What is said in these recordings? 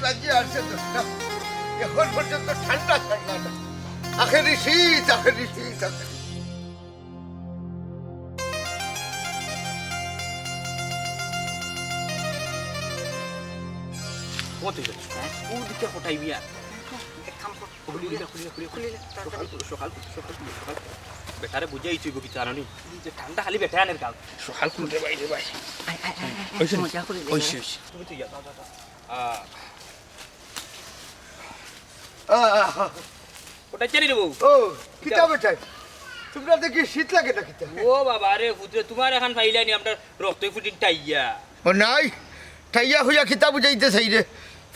বাজিয়ে আসছে দশটা, এখন পর্যন্ত ঠান্ডা ছাড়লা না। আখেরি শীত, আখেরি শীত, আখেরি। কতই যাচ্ছ ওদিকে কোটাইবি আর এক কাম কর সকাল বেটারে বুঝাই চুইব কি জানি যে ঠান্ডা খালি বেটা আনের গাল সকাল খুলতে বাইরে ভাই তুমি তো যা ওটা চেনি দেবো ও কিতা বেটাই, তোমরা দেখি শীত লাগে না কিতা? ও বাবা রে পুত্রে তোমার এখন ফাইলানি আমরা রক্ত ফুটিন টাইয়া ও নাই, ঠাইয়া হইয়া কিতা বুঝাইতে চাই রে।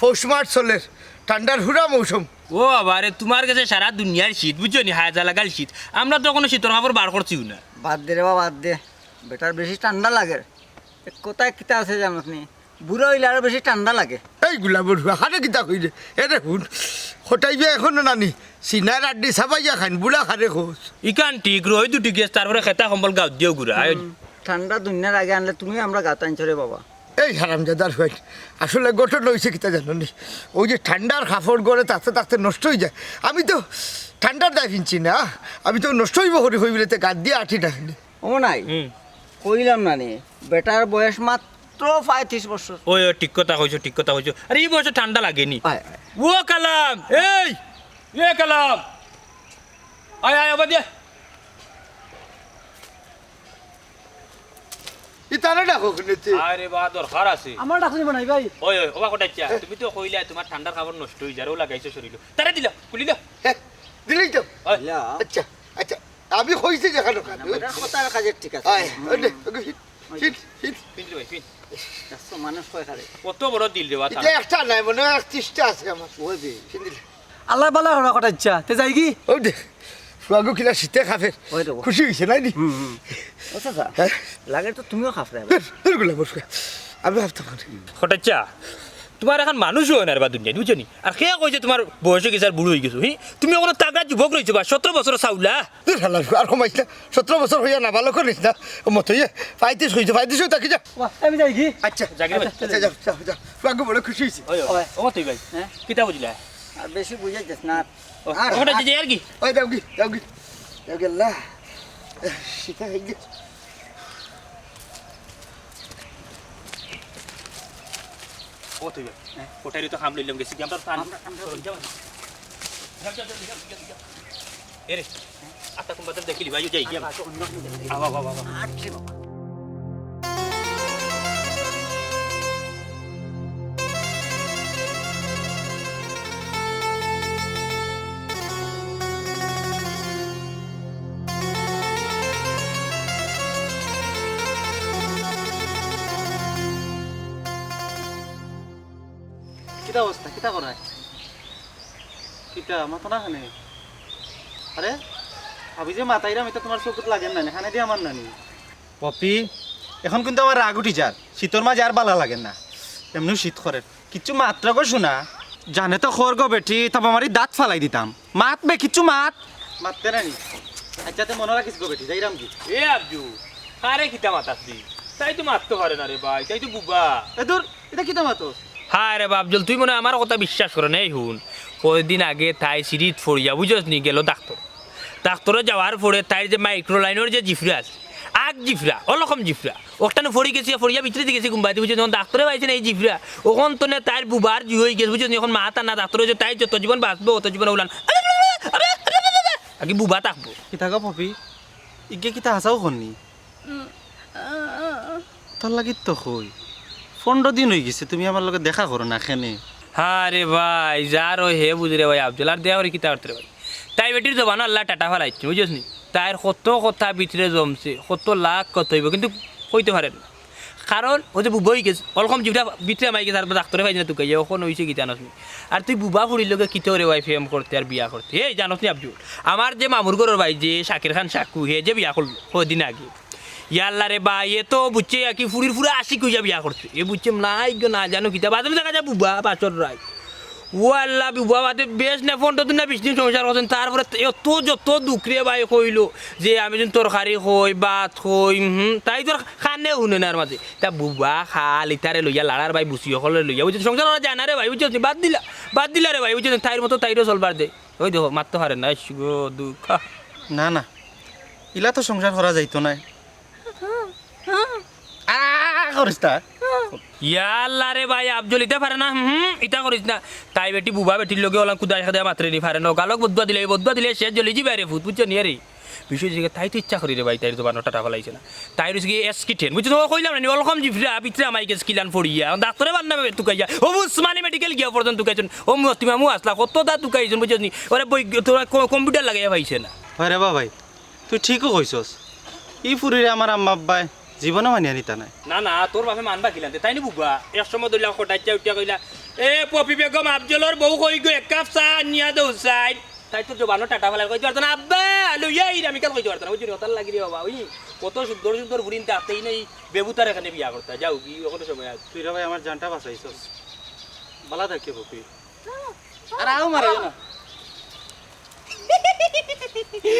পৌষ মাস চলে, ঠান্ডার হুরা মৌসুম। ও বাবা রে তোমার কাছে সারা দুনিয়ার শীত বুঝছো নি, হাজা লাগাল শীত। আমরা তো কোনো শীতের খবর বার করছিও না। বাদ দে রে বাবা, বাদ দে। বেটার বেশি ঠান্ডা লাগে। কোথায় কিতা আছে জানো আপনি, বুড়ো হইলে আরো বেশি ঠান্ডা লাগে। এই গুলাবর হুয়া হারে কিতা কই রে, এরে হুন হটাইবে এখনো নানি সিনার আড্ডি সাবাইয়া খান বুড়া খারে খোঁজ। ইকান ঠিক রই দুটি গেছ তারপরে খেতা সম্বল গাঁত দিও ঘুরা ঠান্ডা দুনিয়ার আগে আনলে তুমি আমরা গাত আনছো রে বাবা। এই হারামজাদার হয়ে আসলে গঠন হয়েছে কিতা জানো নি, ওই যে ঠান্ডার কাপড় গড়ে তাতে তাতে নষ্ট হয়ে যায়। আমি তো ঠান্ডার দায় কিনছি না, আমি তো নষ্ট হইব হরি হইবলে গাত দিয়ে আঠি ডাকিনি। ও নাই কইলাম না নি, বেটার বয়স মাত্র 35 বছর। ওই ঠিক কথা কইছো, ঠিক কথা কইছো। আরে এই বছর ঠান্ডা লাগেনি। ও কালাম, এই এ কালাম আয় আয় আবার দিয়ে ইতারে ডাকো কিনেতে। আরে বা দরকার আছে আমার ডাকুনি বানাই ভাই। ওই ওই ওবা কোটাইছা তুমি তো কইলা তোমার ঠান্ডার খাবার নষ্ট হই যারে ও লাগাইছো শরীরে তারে দিলা খুলি দাও হ্যাঁ দিলেই তো। ওই আচ্ছা আচ্ছা আমি কইছি দেখানো কেন? বেটার কথার কাজে ঠিক আছে। আয় ওলে হিট হিট পিনলি ভাই পিন একশো মানুষ কয় খারে। কত বড় দিল রে বাতা এটা একটা নাই মনে হয় 30টা আছে আমার। ওই বে সিন্দিল আল্লাহ বালা হরা কথা ইচ্ছা তে যাই কি ও দেখ সুয়াগো কিনা শীতে খাবে, ওই দেবো। খুশি হয়েছে নাই নি? ও চাচা হ্যাঁ লাগে তো তুমিও খাফরে। গুলা বসে আমি ভাবতাম কোটাইছা তোমার এখন মানুষ হয় না রে বা দুনিয়া বুঝছো নি। আর কে কইছে তোমার বয়স গেছে আর বুড়ো হয়ে গেছো তুমি কোনো তাগড়া যুবক রয়েছো বা 17 বছর চাউলা আর কমাইছ না, 17 বছর হইয়া না ভালো করিস না মতো ইয়ে 35 হয়েছে 35 তাকে যা। আমি যাই কি আচ্ছা জাগির ভাই আচ্ছা যাও যাও যাও সুয়াগো বড় খুশি হয়েছে। ওই ওই ও তুই ভাই হ্যাঁ কিতা বুঝলা আর বেশি বুঝাই যাস না। ওটা যে আর কি ওই যাও কি যাও কি যাও কি আল্লাহ শীতে হয়ে গেছে। ও তুই ভাই কোটারি তো খাম লইলাম গেছি কি আমরা প্রাণ এরে আতা তুমি বাদল দেখিলি ভাই যাই কি আবা বাবা বাবা আচ্ছা বাবা। কিতা অবস্থা কিতা করায় কিতা মাথা না খানে আরে ভাবি যে মাথাইরাম এটা তোমার চোখত লাগে না খানে দিয়ে আমার নানি পপি এখন কিন্তু আমার রাগ উঠি যার শীতর মাঝে আর বালা লাগে না এমনি শীত করে কিচ্ছু মাত্রা কো শোনা জানে তো খর গো বেটি তবে আমারই দাঁত ফালাই দিতাম মাত বে কিচ্ছু মাততে নানি আচ্ছা তো মনে রাখিস গো বেটি যাইরাম কি এ আবজু কারে কিতা মাতাসি তাই তো মারতে পারে না রে ভাই তাই তো বুবা এ দূর এটা কিতা মাতস হ্যাঁ রে বাবজল তুই মনে আমার কথা বিশ্বাস করে নাই হুন কয়েকদিন আগে তাই সিরিজ ফরিয়া বুঝস নি গেল ডাক্তরে যাওয়ার পরে তাই যে মাইক্রোলাইনের যে জিফরা আছে আগ জিফরা অলকম জিফরা ওখানে ফরি গেছি ফরিয়া ভিতরে গেছি গুম্বাইতে বুঝছো যখন ডাক্তরে পাইছে না এই জিফরা ওখান তো তাই বুবার জি হয়ে গেছে বুঝছো এখন মাথা না ডাক্তরে যে তাই যত জীবন বাঁচবো অত জীবন উলান আগে বুবা থাকবো কিতা গো পপি ইগে কিতা হাসাও হননি তোর লাগি তো কই 15 দিন হয়ে গেছে তুমি আমার লগে দেখা করো না খেনে হ্যাঁ রে ভাই যার ওই হে বুঝ রে ভাই আবদুল আর দেওয়ার কিতা করতে রে ভাই তাই বেটির জবান আল্লাহ টাটা ফেলাইছে বুঝছিস নি তাইর কত কথা ভিতরে জমছে কত লাখ কত হইব কিন্তু কইতে পারে না কারণ ও যে বুবা হয়ে গেছে অলকম যেটা ভিতরে মাই গেছে আর ডাক্তারে পাইছে না তুই ওখন হয়েছে কি জানোস নি আর তুই বুবা ফুড়ির লোকে কিতে রে ভাই ফেম করতে আর বিয়া করতে এই জানোস নি আবদুল আমার যে মামুর ঘরের ভাই যে শাকির খান শাকু হে যে বিয়া করলো কদিন আগে ইয়াল্লা রে ভাই এ তো বুঝছে কি ফুড়ির ফুড়ে আসি কইয়া বিয়া করছে এ বুঝছে নাই গো না জানো কিতা বাদল দেখা যায় বুবা বাচর রায় ও আল্লাহ বাবাতে বেশ না 15 দিন না 20 দিন সংসার করছেন তারপরে এত যত দুঃখরে ভাই কইল যে আমি যদি তরকারি হই ভাত হই তাই তোর খানে শুনে না মাঝে তা বুবা খাল ইতারে লইয়া লাড়ার ভাই বুঝি হলে লইয়া বুঝছি সংসার করা যায় না রে ভাই বুঝছি বাদ দিলা রে ভাই বুঝছি তাইর মতো তাইরও চলবার দে ওই দেখো মারতে পারে না গো দুঃখ না না ইলা তো সংসার করা যাইতো না করিস তা ইয়াল্লা রে ভাই আফজল ইটা পারে না ইটা করিস না তাই বেটি বুবা বেটির লগে ওলা কুদা খাদা মাত্রে নি পারে না গালক বদুয়া দিলে সে জলি জি বাইরে ফুট বুঝছো নি রে বিষয় যে তাই তো ইচ্ছা করি রে ভাই তাই তো বানো টাটা ফলাইছে না তাই রইছে কি এসকি টেন বুঝছো তো কইলাম না অলকম জিফরা পিছরা মাইকে স্কিলান ফড়িয়া ডাক্তারে বান্না তুকাইয়া ও উসমানী মেডিকেল গিয়া পর্যন্ত তুকাইছন ও তুমি মু আসলা কত দা তুকাইছন বুঝছো নি ওরে বই তোরা কম্পিউটার লাগাইয়া পাইছে না হয় রে ভাই তুই ঠিকও কইছস ই ফুরিরে আমার আম্মা আব্বাই জীবনে মানিয়া নিতা নাই না তোর বাপে মানবা কিলান্তে তাই নি বুবা এক সময় ধরলা খটাইচা উঠিয়া কইলা এ পপি বেগম আফজলর বউ কই গো এক কাপ চা নিয়া দৌ সাইড তাই তো জবানো টাটা ফেলার কইতে পারতো না আব্বা লইয়া এই আমি কাল কইতে পারতো না বুঝলি হতাল লাগি রে বাবা ওই কত সুন্দর বুড়িনতে আতেই নেই বেবুতার এখানে বিয়া করতে যাও কি কোনো সময় আছে তুই রে ভাই আমার জানটা বাঁচাইছস বালা দেখে বপি আর আও মারে না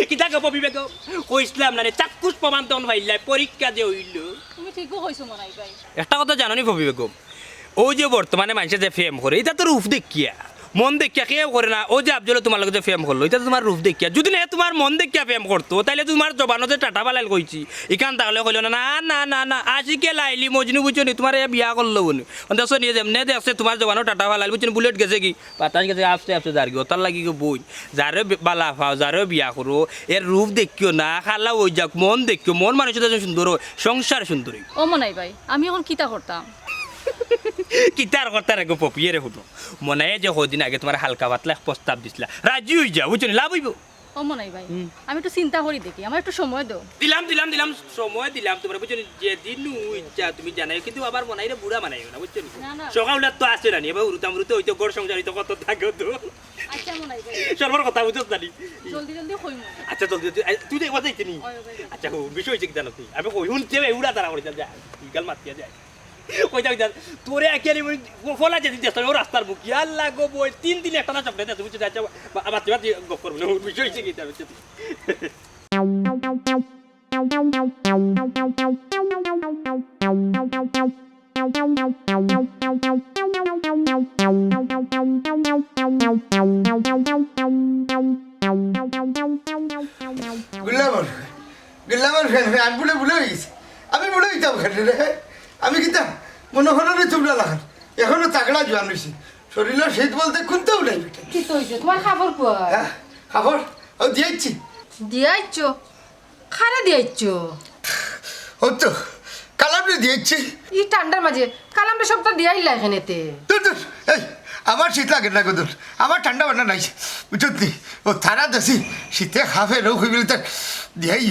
কিতা গো পপি বেগম কইছিলাম না রে চাক্ষুষ প্রমাণ তখন ভাইলাই পরীক্ষা যে হইল তুমি ঠিকও কইছো মনাই ভাই একটা কথা জানো নি পপি বেগম ওই যে বর্তমানে মানুষের যে ফেম করে এটা তো রূপ দেখিয়া মন দেখিয়া কেউ করে না ও যে আফজল তোমার লগে যে ফেম করলো এটা তো তোমার রূপ দেখিয়া যদি না তোমার মন দেখিয়া ফেম করতো তাইলে তোমার জবানো যে টাটা বালাইল কইছি ইখান তাহলে কইল না না না না আশিকে লাইলি মজনু বুঝছো নি তোমার এ বিয়া করলো বনি দেখছো নিয়ে যেমনে দেখছে তোমার জবানো টাটা বালাইল বুঝছো বুলেট গেছে কি বাতাস গেছে আস্তে যার কি ওতার লাগি বই যারে বালা পাও যারে বিয়া করো এর রূপ দেখিও না খালা ওই যাক মন দেখিও মন মানুষের সুন্দর হয় সংসার সুন্দরী ও মনাই ভাই আমি এখন কিতা করতাম কিতার কথা রেখো পপিয়ে রে শুনো মনে হয় যে কদিন আগে তোমার হালকা পাতলা এক প্রস্তাব দিছিলা রাজি হয়ে যাও বুঝছো লাভ হইব ও মনাই ভাই আমি একটু চিন্তা করি দেখি আমার একটু সময় দাও দিলাম সময় দিলাম তোমার বুঝছো যেদিন ইচ্ছা তুমি জানাই কিন্তু আবার মনে হয় বুড়া মানাই না বুঝছো না, না। সকালে তো আসে না এবার উরুতে হইতো গড় সংসার হইতো কত থাকো তো আচ্ছা মনাই ভাই সর্বর কথা বুঝছো জানি জলদি কইম আচ্ছা চল তুই তো একবার যাইতে নি আচ্ছা বিষয় হয়েছে কি জানো তুই আমি কই শুনতে উড়া তারা করে যা গাল মাতিয়া যায় কইতা তোরে একেবারে ফলা যেতে চেষ্টা ও রাস্তার মুখ আল্লাহ গো বই 3 দিন একটা না চকলেট আছে বুঝছো আচ্ছা আবার গপ করবো না বিষয় হয়েছে কি গুল্লামর আমি বুলে হয়েছি আমি বুলে হইতাম খালি রে আমি কিতাম মনে হলো রে চুবলা লাগান এখনো তাগড়া জোয়ান হয়েছি শরীরের শীত বলতে খুনতেও নাই বেটা কি তৈছো তোমার খাবার কই হ্যাঁ খাবার ও দিয়েছি দিয়াইছো খারে দিয়াইছো হতো কালামরে দিয়েছি ই ঠান্ডার মাঝে কালামটা সবটা দিয়াইলা এখানেতে দূর এই আমার শীত লাগে না গোদর আমার ঠান্ডা বান্না নাই বুঝত নি ও তারা দেশি শীতে খাবে রোগ হয়ে গেলে তার দিয়াই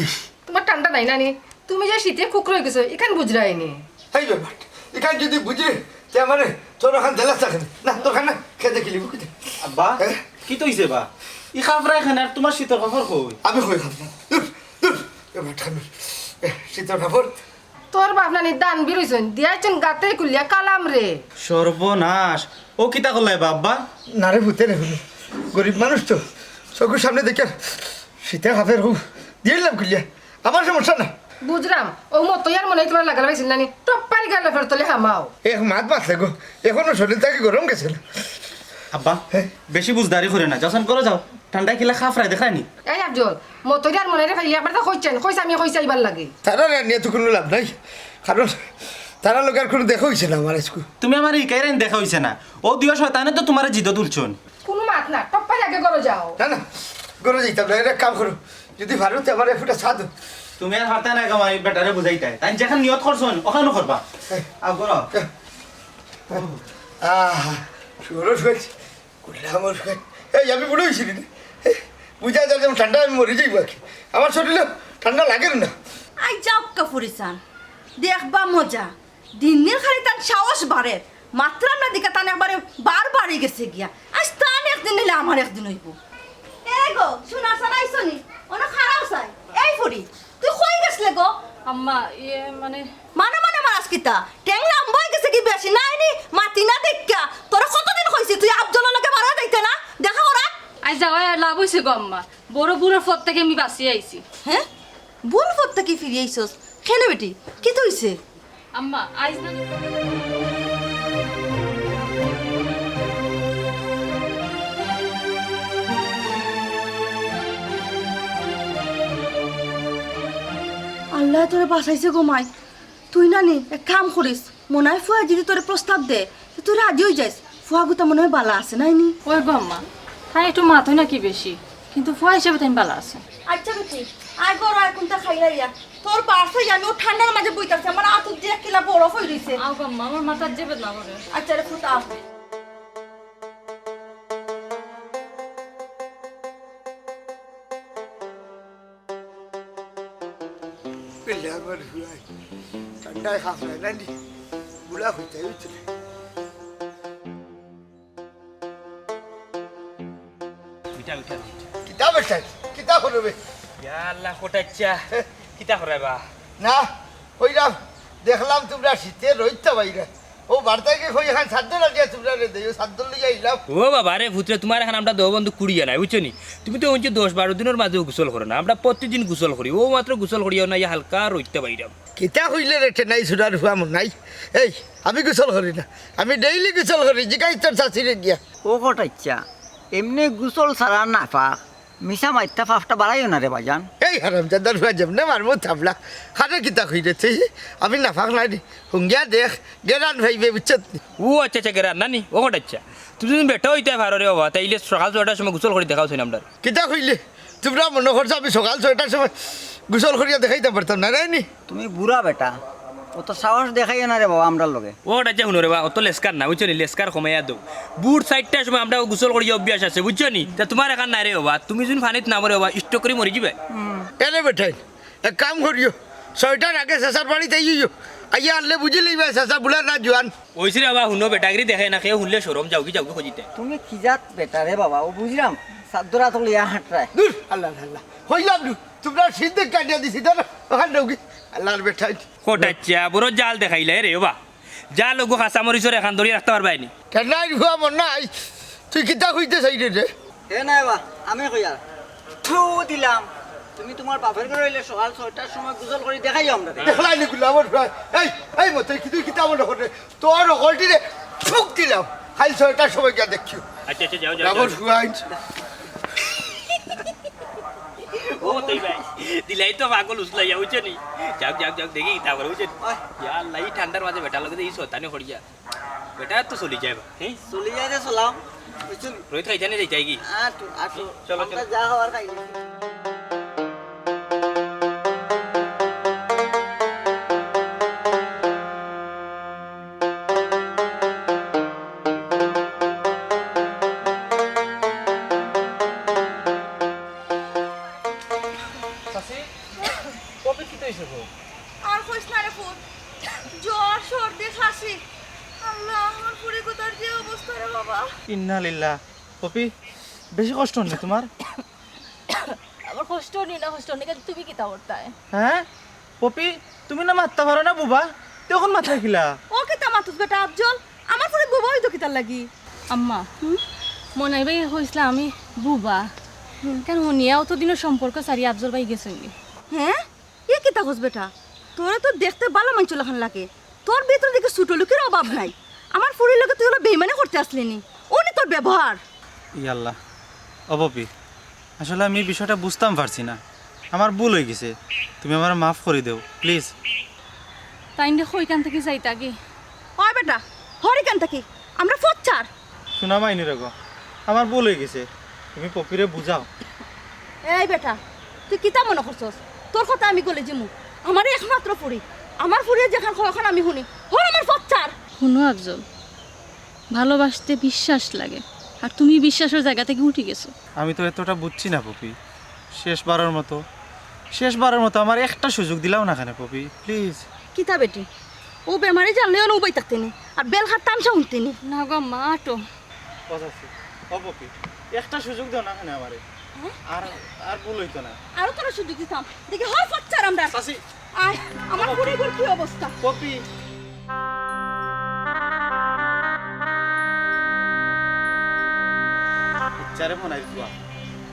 তোমার ঠান্ডা নাই নানি তুমি যে শীতে কুক রয়ে গেছো এখান বুঝরাইনি এই ব্যাপার এখানে যদি বুঝলে তে আমার তোর ওখান দেলা থাকে না তোর খানা খেতে খেলি বুঝতে আব্বা হ্যাঁ? কি তো হইছে বা ই খাফরা এখানে আর তোমার শীতের খবর কই আমি হয়ে খাবো দূর দূর এবার ঠান্ডা শীতের খাবার তোর বাপ নানি দান বিরইছন দিয়াইছেন গাতে কুলিয়া কালাম রে সর্বনাশ ও কিতা করলাই বাব্বা না রে ভূতে রে ভূতে গরিব মানুষ তো চোখের সামনে দেখে শীতে খাফের হু দিয়ে দিলাম কুলিয়া আমার সমস্যা না বুঝরাম ও মতো ইয়ার মনে হয় তোমার লাগাল পাইছিল নানি টপ্পারি গালে ফের তোলে হামাও এক মাত বাঁচলে গো এখনো শরীর থেকে গরম গেছিল আব্বা বেশি বুঝদারি করে না যখন করে যাও ঠান্ডায় কিলা খাফরাই দেখায়নি এই আফজল মতো ইয়ার মনে রে ফাইলি একবার তো কইছেন কইছে আমি কইছে আইবার লাগে তারা নিয়ে তো কোনো লাভ নাই কারণ তারা লোক আর কোনো দেখা হয়েছে না আমার স্কুল তুমি আমার ইকাইরেন দেখা হইছে না ও দিবা শয়তানে তো তোমার জিদ তুলছন কোনো মাত না টপ্পারি আগে করো যাও না না গরো যেতাম না এটা কাম করো যদি ভালো তো আমার ফুটা সাধ তুমি আর হারতে না গামাই বেটারে বুঝাইতাই তাই যেখান নিয়ত করছন ওখানে করবা আও করো শুরু শুয়েছি আমার এই আমি বুড়ো হয়েছি বুঝা যায় যেমন ঠান্ডা আমি মরে যাইব আর কি আমার শরীরে ঠান্ডা লাগে না আই যাও কাপুরিসান দেখবা মজা দিনের খালি তার সাহস বাড়ে মাত্র না দিকে তান একবারে বার বাড়ি গেছে গিয়া আজ তান একদিন নিলে আমার একদিন হইব এই গো শোনা সানাইছনি ওনা খারাপ চাই এই ফুরি তুই কই গেছলে গো আম্মা ইয়ে মানে মানে মারাস কিতা টেংলা আম্বাই গেছে কি বেশি নাই নি মাতি না দেখা তোরা কতদিন কইছি তুই আফজলের লগে হয়েছে গো আম্মা, বড় বুড়োর পর থেকে আমি বাঁচিয়ে আইছি। হ্যাঁ ভুল করতে কি ফিরে আইসস খেলে বেটি কি তো হইছে আম্মা আইজ না আল্লাহ তোরে বাঁচাইছে গো মাই তুই না নি এক কাম করিস মনে হয় ফুয়া যদি তোরে প্রস্তাব দে তো তুই রাজি হয়ে যাইস ফুয়া গুতা মনে হয় বালা আছে নাই নি ওই গো আম্মা, তাই একটু মাথায় নাকি বেশি, কিন্তু ফুয়া হিসাবে তাই ভালো আছে। আচ্ছা বেটি আয় বড় আয় কোনটা খাইলা ইয়া তোর পার্শ্বে জানি ও ঠান্ডার মাঝে বইতাছে আমার আতুর দিয়ে কিলা বরফ হয়ে রইছে আও গো আম্মা, আমার মাথার যে বেদনা করে। আচ্ছা রে ফুটা পেলে আমার হুয়াই ঠান্ডায় খাপ নাই নানি বুড়া হইতে হইতে বিটা বিটা কিতাব চাই কিতাব করবে ইয়া আল্লাহ কোটাচ্ছা কিতা করাইবা না কইরাম দেখলাম তোমরা শীতে রইতে বাইরে ও বার্তাকে কই এখান সাদ্দ লাগিয়া তোমরা রে দেও সাদ্দ লইয়া আইলাম ও বাবা রে ভূতরে তোমার এখন আমরা দো বন্ধু কুড়িয়া নাই বুঝছো নি তুমি তো হচ্ছে 10-12 দিনের মাঝেও গোসল করো না আমরা প্রতিদিন গোসল করি ও মাত্র গোসল করিও না ইয়া হালকা রইতে বাইরাম কিতা হইলে রেটে নাই সুরার হুয়া মন নাই এই আমি গোসল করি না আমি ডেইলি গোসল করি জিগাই তোর শাশুড়ি গিয়া ও কটাইছা এমনি গুসল ছাড়া না পাক মিশা মাইতা ফাফটা বাড়াইও না রে বাজান। এই হারাম জাদার হুয়া যেমনে মারমো থাবলা খানে কিতা কইরেছে আমি নাফাক নাই হুঙ্গিয়া দেখ গেরান ভাইবে বুঝছত ও আচ্ছা আচ্ছা গেরা নানি ও কোটাচ্ছা তুমি যদি বেটা হইতে পারো রে বাবা তাইলে সকাল 6টার সময় গোসল করে দেখাও আমরা কিতা কইলে তোমরা মনে করছো আমি সকাল 6টার সময় গোসল করিয়া দেখাইতে পারতাম না রাইনি তুমি বুড়া বেটা ও তো সাহস দেখাইও না রে বাবা আমরার লগে। ও কোটাচ্ছা শুনো রে বা অত লেস্কার না বুঝছো নি লেস্কার কমাইয়া দো বুট 4টার সময় আমরা গোসল করি অভ্যাস আছে বুঝছো নি তা তোমার এখন নাই রে বাবা তুমি যদি পানিত না মরে বাবা স্টক করে মরি যাবে এনে বেঠাই এক কাম করিও 6টার আগে শেষার পানিতে ইয়ো আইয়া আনলে বুঝি লইবা শেষা বুলা না জোয়ান ওইসি রে বাবা শুনো বেটাগিরি দেখে না খেয়ে শুনলে সরম যাও কি খুঁজিতে তুমি কি জাত বেটা রে বাবা ও বুঝলাম সাদ্দরা তো লিয়া হাঁটরায় দূর আল্লাহ আল্লাহ হইলাম নু তোমরা সিদ্ধে কাটিয়া দিছি তো না ওখান ঢুকি আল্লাহর বেঠাই কোটাচ্ছা বড় জাল দেখাইলে রে বাবা জাল ওগো খাসা মরিচর এখান ধরে রাখতে পারবাই নি কেনাই হুয়া মন নাই তুই কিতা হইতে চাই রে হে না বা আমি কইয়া থু দিলাম তুমি তোমার বাপের ঘরে হইলে সকাল 6টার সময় গুজল করে দেখাইও আমরা দেখলাই নি গুলা আমার ভাই এই মতে কি তুই কিতা মনে করে তোর হলটি রে ফুক দিলাম খাই 6টার সময় গিয়া দেখিও আচ্ছা আচ্ছা যাও রাবণ হুয়াই ও তুই ভাই দিলাই তো পাগল উসলাই যাও নি যাও যাও যাও দেখি তা করে বুঝছেন ইয়া আল্লাহ এই ঠান্ডার মাঝে বেটা লগে এই শতানে হড়ি যা বেটা তো চলি যায় হ্যাঁ চলে যায় রে সালাম বুঝছেন রোহিত খাই জানে যাই কি আটো আটো চলো, আমরা চলো। যা হওয়ার খাই কবে কি তৈছে গো আর কইস না রে ফুট জ্বর সর্দি খাসি আল্লাহ আমার পুরি কোতার যে অবস্থা রে বাবা ইন্না লিল্লাহ পপি বেশি কষ্ট নেই তোমার আমার কষ্ট নেই না কষ্ট নেই, কিন্তু তুমি কিতা করতায়? হ্যাঁ পপি তুমি না মারতে পারো না বুবা তখন মাথা খিলা ও কিতা মাতুস বেটা আফজল আমার পুরি বুবা হইতো কিতার লাগি আম্মা মনে হয় ভাই হয়েছিল আমি বুবা, কেন নিয়ে অতদিনের সম্পর্ক সারি আফজল ভাই গেছে হ্যাঁ এ কিতা কস বেটা তোরা তো দেখতে ভালো মানছিল খান লাগে তোর ভিতর দিকে ছোট লোকের অভাব নাই আমার ফুরির লোকে তুই হলো বেইমানি করতে আসলি নি উনি তোর ব্যবহার ইয়াল্লাহ ও পপি আসলে আমি বিষয়টা বুঝতাম পারছি না আমার ভুল হয়ে গেছে তুমি আমার মাফ করে দেও প্লিজ তাই দেখো ওইখান থেকে যাইতা কি ওই বেটা হরিকান থাকি আমরা ফচ্চার শোনা মাইনি রেগো আমার ভুল হয়ে গেছে তুমি পপিরে বুঝাও এই বেটা তুই কিতা মনে করছস তোর কথা আমি গলে জিমু আমার একমাত্র ফুরি আমার ফুরিয়ে যেখান এখন আমি শুনি হল আমার ফচ্চার শুনো আফজল, ভালোবাসতে বিশ্বাস লাগে, আর তুমি বিশ্বাসের জায়গা থেকে উঠে গেছো। আমি তো এতটা বুঝছি না পপি শেষবারের মতো আমার একটা সুযোগ দিলাও না কেন পপি প্লিজ কিতা বেটি ও বেমারে জানলেও না উবাই থাকতেনি আর বেল খাট টানসা উঠতেনি না গো মা আটো ও পপি একটা সুযোগ দাও না কেন আমারে আর আর ভুল হইতো না আরো তোরা শুধু দিতাম দেখি হয় ফচ্চার আমরা চাচি আয় আমার ফুরি গোর কি অবস্থা পপি ইচ্ছারে মনে হয়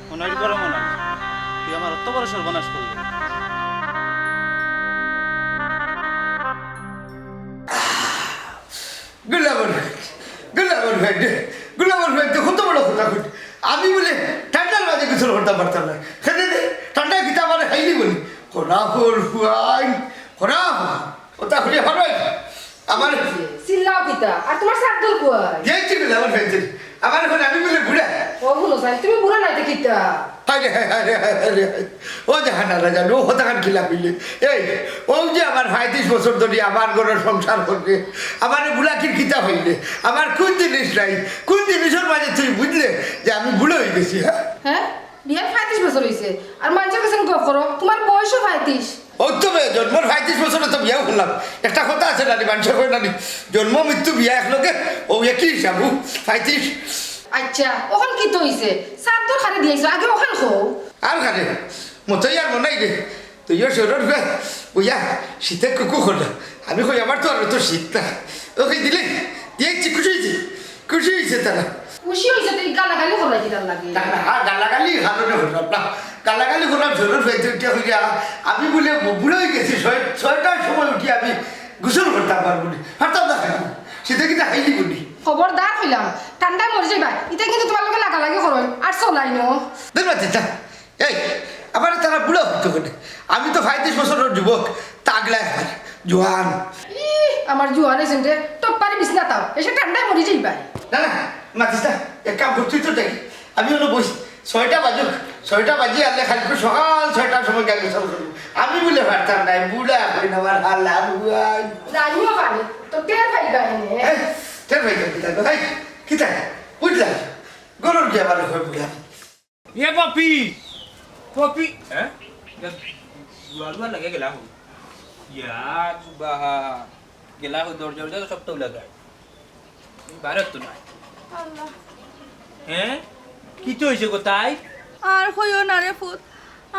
মনে হয় বড় মনে হয় তুই আমার অত বড় সর্বনাশ করলি গুলাবর ভাই কত বড় কথা কই আমি বলে ঠান্ডার মাঝে কিছু করতে পারতাম না খেতে দে ঠান্ডা কিতা আমার হাইলি বলি খরাফর হুয়াই খরাফ ওটা হলে হরাই আমার চিল্লাও কিতা আর তোমার সাদ্দুল কই যেইছি বলে আমার ফেলছে আমার এখন আমি বলে বুড়া ও বলো সাই তুমি বুড়া নাইতে কিতা ও জাহান আল্লাহ জানো ও হতাখান খিলা পিলে এই ও যে আমার 35 বছর ধরে আমার ঘরের সংসার করবে আমার বুড়াকির খিতা হইলে আমার কোন জিনিস নাই কোন জিনিসের মাঝে তুই বুঝলে যে আমি বুড়ো হয়ে গেছি হ্যাঁ হ্যাঁ বিয়ার 35 বছর হইছে আর মানুষের কাছে গপ করো তোমার বয়সও 35 ওই তো বে জন্মর 35 বছরে তো বিয়া করলাম একটা কথা আছে নানি মানুষের কই নানি জন্ম মৃত্যু বিয়া একলগে ও একই হিসাব 35 আচ্ছা ওখান কি তো হইছে সাদ্দুল খারে দিয়েছো আগে ওখান খো আর খানে মতই আর মনাই রে তুইও শরীর বুঝা শীতে কুকু খোলা আমি কই আমার তো আর তো শীত না ওকে দিলে দিয়েছি খুশি হয়েছে তারা খুশি হইছে তুই গালাগালি করাই দিলাম লাগে গালাগালি হারনে হলাম না গালাগালি করলাম শরীর ফেলতে হইয়া আমি বলে বুড়ো হয়ে গেছি 6টার সময় উঠি আমি গোসল করতাম পারবো না পারতাম না শীতে কিন্তু হাইলি বলি খবরদার হইলাম ঠান্ডায় মরে যাইবা এটা কিন্তু তোমার লগে লাগালাগি করো আর চলাই নো দেখবা চেষ্টা এই আবার তারা বুড়ো হতো কেন আমি তো 35 বছরের যুবক তাগলা জোয়ান আমার জুয়ানে সেন্টে টপ্পারি বিছনা তাও এসে ঠান্ডায় মরে যাইবা না মাতিসটা এক কাম করছি তো দেখি আমি হলো বসি 6টা বাজে আনলে খালি করে সকাল 6টার সময় গেলে সব আমি বলে পারতাম না বুড়া হই না আমার হাল্লা বুয়াই জানিও পারি তো টের পাইবা এনে তেল ভাই কিতা ভাই কিতা বুঝলা গরুর কি আবার হয়ে বুড়া এ পপি হ্যাঁ গুয়া লাগে গেলা হো ইয়া সুবাহ গেলা হো দরজা সব তো লাগায় ভারত তো নাই হ্যাঁ কি তো হয়েছে কোথায় আর হইও না রে ফুত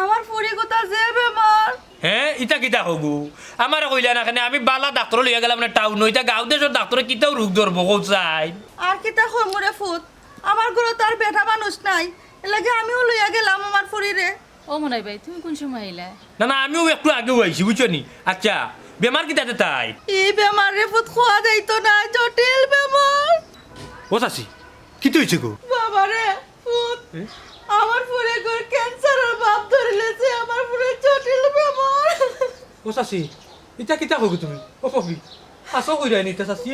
আমার ফুরি কথা যে বেমার হ্যাঁ ইটা কিতা হগু আমার কইলা না কেন আমি বালা ডাক্তার লইয়া গেলাম না টাউন ইটা গাঁও দেশের ডাক্তারে কিতাও রোগ ধরবো কোথায় আর কিতা হমু রে ফুত আমার ঘরে তো আর বেটা মানুষ নাই এলাকে আমিও লইয়া গেলাম আমার ফুরিরে ও মনাই ভাই তুমি কোন সময় আইলা না আমিও একটু আগে আইছি বুঝছো নি আচ্ছা বেমার কিতাতে তাই এই বেমার রে ফুত খোয়া যাইতো না জটিল বেমার ও চাচি কি তো হয়েছে গো বাবা রে ফুত আমার ফুরে ঘর ক্যান্সারের বাপ ধরে লেছে আমার ফুরে জটিল বেমার ও চাচি ইটা কিতা হগু তুমি ও পপি আসো কইরা নি তা চাচি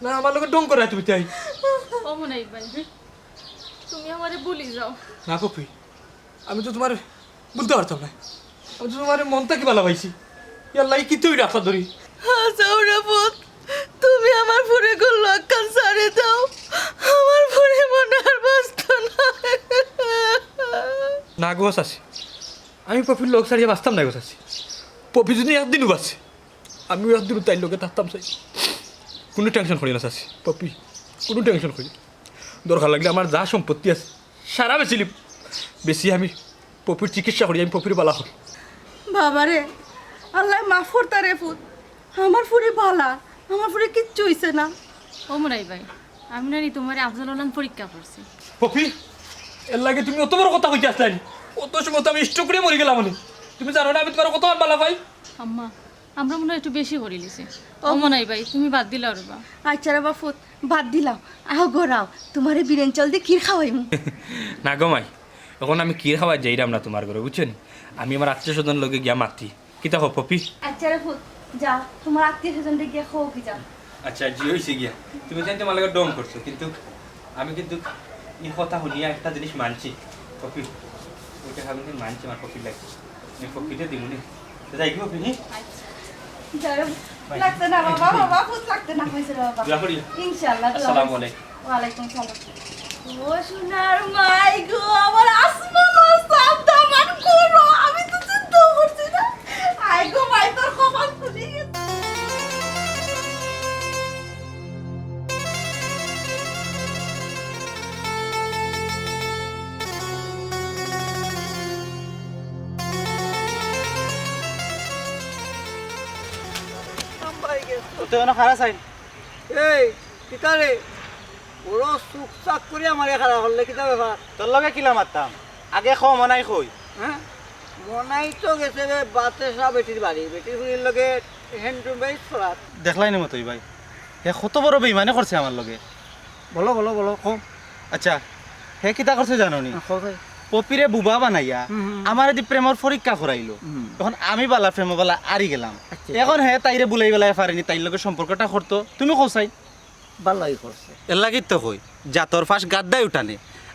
না আমার লগে ডং করা তুমি তাই ও মনাই ভাই তুমি আমারে ভুলি যাও না পপি আমি তো তোমার বলতে পারতাম না আমি তো তোমার মনটা কি ভালো পাইছি ইয়াল্লা কি তুই রাস্তা ধরি হাসাও রে ফুত তুমি আমার ফুরে ঘর লক্কান সারে দাও আমার ফুরে মনে আর বাঁচত না না গো চাচি আমি পপির লোক সারিয়ে বাঁচতাম না গো চাচি পপি যদি একদিনও বাঁচে আমিও একদিনও তাই লোকে থাকতাম চাই কোনো টেনশন করি না চাচি পপি কোনো টেনশন করি দরকার লাগলে আমার যা সম্পত্তি আছে সারা বেশি আমি পপির চিকিৎসা করি আমি পপির বালা করি বাবারে আল্লাহ মাফ করতা রে ফুত আমার ফুরে ভালা আমার ফুরে কিচ্ছু হইছে না ও মনাই ভাই আমি নানি তোমার আফজল হলান পরীক্ষা করছি পপি এর লাগে তুমি অত বড় কথা কইতে আসলেন অত সময় তো আমি স্ট্রোক করে মরে গেলাম মনে তুমি জানো না আমি তোমার কত বালা পাই আম্মা আমরা মনে হয় একটু বেশি করে লিছি ও মনাই ভাই তুমি বাদ দিলা রে বা আচ্ছা রে বাফুত বাদ দিলাম আহ গোরাও তোমারে বিরেন চল দিয়ে ক্ষীর খাওয়াইমু না গমাই এখন আমি কি খাওয়া যাইরাম না তোমার ঘরে বুঝছেন আমি আমার আত্মীয় স্বজন লোকে গিয়া মাতি কিতা হোক পপি আচ্ছা রে ফুত যাও তোমার আত্মীয় স্বজন গিয়ে খাও কি যাও আচ্ছা জি হয়েছে গিয়া তুমি জানতে আমার লাগে ডং করছো কিন্তু আমি কিন্তু এই কথা শুনিয়া একটা জিনিস মানছি পপি ওইটা আমি কিন্তু মানছি আমার পপি লাগছে আমি পপিতে দিব নি যাই কি পপি লাগতে না বাবা বাবা ফুত লাগতে না হয়েছে রে বাবা দোয়া করি ইনশাআল্লাহ আসসালামু আলাইকুম ওয়ালাইকুম সালাম ও সোনার মাই গো আমার আসমান সাবধান মান করো আমি তো চিন্তা করছি না আই গো মাই তোর কপাল খুলে গেছে তো এনে খারা চাই এই কিতারে বড় চুপ চাক করে আমার খারাপ হলে কিতা ব্যাপার তোর লগে কিলা মারতাম আগে খাও মনাই কই হ্যাঁ মনাই তো গেছে রে বাতে সব বেটির বাড়ি বেটির বাড়ির লগে হ্যান্ডরুম বাই ছড়াত দেখলাই না মতই ভাই হে কত বড় বেইমানি করছে আমার লগে বলো বলো বলো কো আচ্ছা হে কিতা করছে জানো নি কোথায় পপিরে বুবা বানাইয়া আমার এদি প্রেমর পরীক্ষা করাইলো এখন আমি বালা প্রেম বালা আরি গেলাম আচ্ছা। এখন হে তাইরে বুলাই বেলায় পারিনি তাইর লগে সম্পর্কটা করতো তুমি কোসাই ভালোই করছে এর লাগি তো কই জাতর ফাঁস গাদ্দাই উঠানে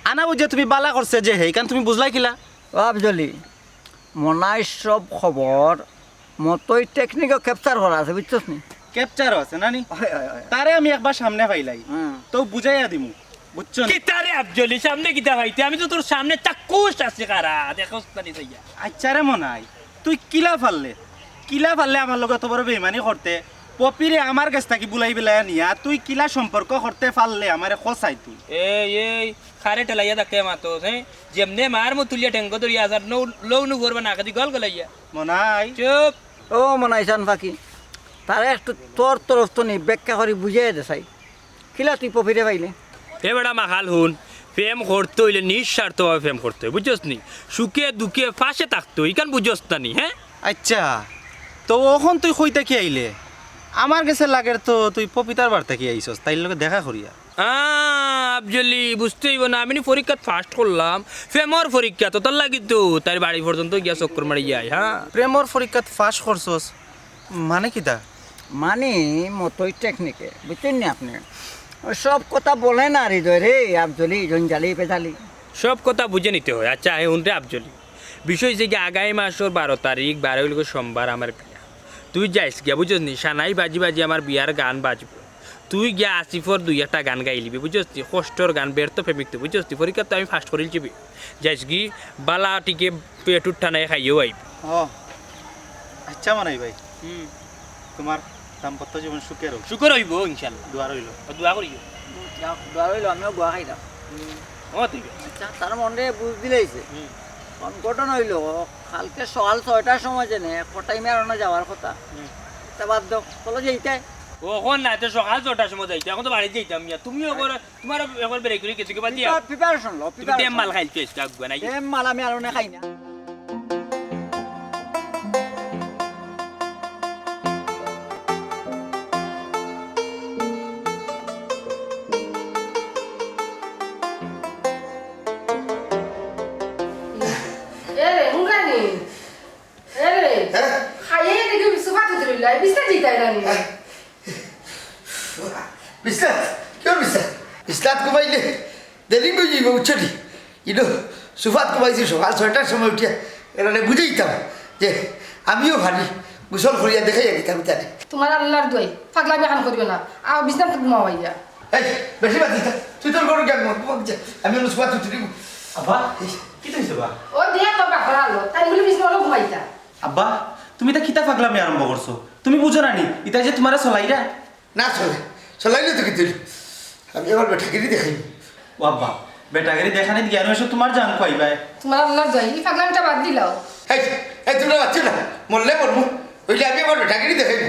আনা বুঝে তুমি বালা করছে যে হেইখান তুমি বুঝলাই কিলা ও আফজলি মনাই সব খবর মতই টেকনিকও ক্যাপচার করা আছে বুঝছস নি ক্যাপচারও আছে নানি তারে আমি একবার সামনে পাইলাই তো বুঝাইয়া দিমু বুঝছো নি? কিতারে আফজলি সামনে কিতা ভাইতে আমি তো তোর সামনে চাকুস আছে কারা দেখোস না যাইয়া আচ্ছা রে মনাই তুই কিলা ফাললে আমার লগে এত বড় বেইমানি করতে পপিরে আমার কাছ থেকে বুলাই বেলায় নিয়া তুই কিলা সম্পর্ক করতে পারলে আমারে খসাই তুই এই খারে টেলাইয়া দেখে মাতো হ্যাঁ যেমনে মার মো তুলিয়া টেঙ্গো ধরিয়া আসার লৌ নু করবে না কাদি গল গলাইয়া মনাই চুপ ও মনাই চান ফাঁকি তারে একটু তোর তরফ তো নি ব্যাখ্যা করে বুঝিয়ে দে চাই কিলা তুই পফিরে পাইলে এ বেড়া মাখাল হুন প্রেম করতে হইলে নিঃস্বার্থভাবে প্রেম করতে হয় বুঝছস নি সুখে দুঃখে পাশে থাকতে হয় ইকান বুঝছস না নি হ্যাঁ আচ্ছা তো ওখন তুই কইতা কি আইলে আমার কাছে লাগের তো তুই পপিতার বার্তা কি আইছস তাইর লগে দেখা করিয়া আফজলি বুঝতে হইব না আমি পরীক্ষা ফার্স্ট করলাম প্রেমর পরীক্ষা তো তোর লাগি তো তার বাড়ি পর্যন্ত গিয়া চক্কর মারি যাই হ্যাঁ প্রেমর পরীক্ষাত ফাঁস করছস মানে কিতা মানে মতই টেকনিকে বুঝছেন নি আপনি ওই সব কথা বলে না হৃদয় রে আফজলি জঞ্জালি পেজালি সব কথা বুঝে নিতে হয় আচ্ছা হে হুন রে আফজলি বিষয় যে কি আগামী মাসের 12 তারিখ 12 হইল সোমবার আমার বিয়া তুই যাইস গিয়া বুঝছিস নি সানাই বাজি বাজি আমার বিয়ার গান বাজবো তুই গিয়া আসিফর 2-1টা গান গাইলিবি বুঝছিস নি কষ্টর গান বের তো ফেমিক তো বুঝছিস নি পরীক্ষা তো আমি ফার্স্ট করিল যাবি যাইস কি বালা টিকে পেট উঠানায় খাইও আইবি ও আচ্ছা মানাই ভাই তোমার দাম্পত্য জীবন সুখের হোক শুকর হইব ইনশাআল্লাহ দুয়ার হইল দোয়া করিও দাঁড়াইলো আমিও গোয়া খাইলাম ও তুই আচ্ছা তার মনে বুঝ দিলেইছে সংকটন হইল কালকে সকাল 6টার সময় জেনে কটাইমে আর যাওয়ার কথা তা বাদ দাও চলো যে এইটাই ওখন না তো সকাল 6টার সময় যাইতে এখন তো বাড়ি যাইতাম মিয়া তুমিও একবার তোমার একবার বেরে করে কিছু বাদ দিয়া প্রিপারেশন লো তুমি টেম মাল খাইতে এসে আগবা নাই মাল আমি আর খাই না এরে হুঙ্গানি এরে খাইয়ে দেখি সুফা তুই লাই বিস্তা জিতাই রানি বিশ্বাস কেউ বিশ্বাস ইসলাত কুমাইলে দেরি বুঝি উঠছি ইনো সুফাত কুমাইছি সকাল 6টার সময় উঠিয়া এখানে বুঝেইতাম যে আমিও ভারি গোসল করিয়া দেখাইয়া দিতাম তাদের তোমার আল্লাহর দই পাগলামি খান করিও না আর বিস্তার ঘুমাওয়াইয়া এই বেশি বাদ দিতা তুই তোর গরু কেন আমি অন্য সুফাত উঠি দিব আব্বা কি হইছে বা ও দেহ তো বাপরা আলো তাই বলে বিস্তার হলো ঘুমাইতা আব্বা তুমি তা কিতা পাগলামি আরম্ভ করছো তুমি বুঝো না নি ইতা যে তোমারে চলাইরা না চলাইলে তো কি তুই আমি আমার বেটাকে দেখাই ও আব্বা বেটাগারি দেখানে জ্ঞান হয়েছে তোমার জান পাইবাই তোমার আল্লাহর দই এই পাগলামিটা বাদ দিলাও এই এই তোমরা পাচ্ছি না মরলে মরবো ওইলে আমি আমার বেটাকে দেখাই